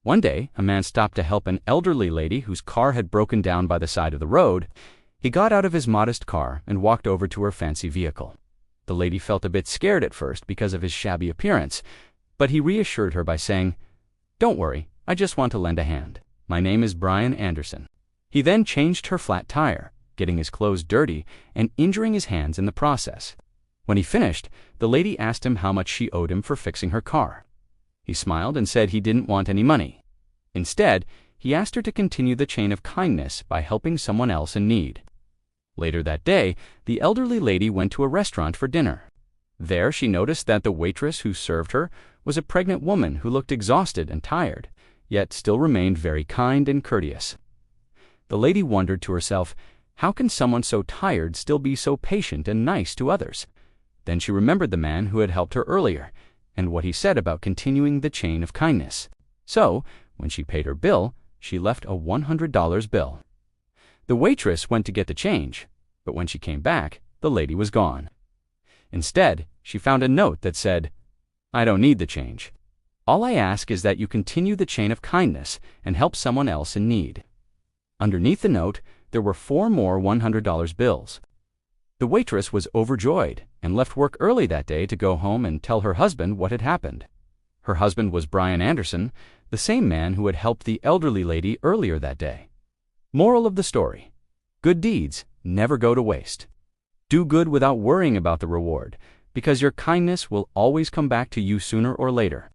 One day, a man stopped to help an elderly lady whose car had broken down by the side of the road. He got out of his modest car and walked over to her fancy vehicle. The lady felt a bit scared at first because of his shabby appearance, but he reassured her by saying, "Don't worry, I just want to lend a hand. My name is Brian Anderson." He then changed her flat tire, getting his clothes dirty and injuring his hands in the process. When he finished, the lady asked him how much she owed him for fixing her car. He smiled and said he didn't want any money. Instead, he asked her to continue the chain of kindness by helping someone else in need. Later that day, the elderly lady went to a restaurant for dinner. There, she noticed that the waitress who served her was a pregnant woman who looked exhausted and tired, yet still remained very kind and courteous. The lady wondered to herself, how can someone so tired still be so patient and nice to others? Then she remembered the man who had helped her earlier, and what he said about continuing the chain of kindness. So, when she paid her bill, she left a $100 bill. The waitress went to get the change, but when she came back, the lady was gone. Instead, she found a note that said, "I don't need the change. All I ask is that you continue the chain of kindness and help someone else in need." Underneath the note, there were 4 more $100 bills. The waitress was overjoyed and left work early that day to go home and tell her husband what had happened. Her husband was Brian Anderson, the same man who had helped the elderly lady earlier that day. Moral of the story: good deeds never go to waste. Do good without worrying about the reward, because your kindness will always come back to you sooner or later.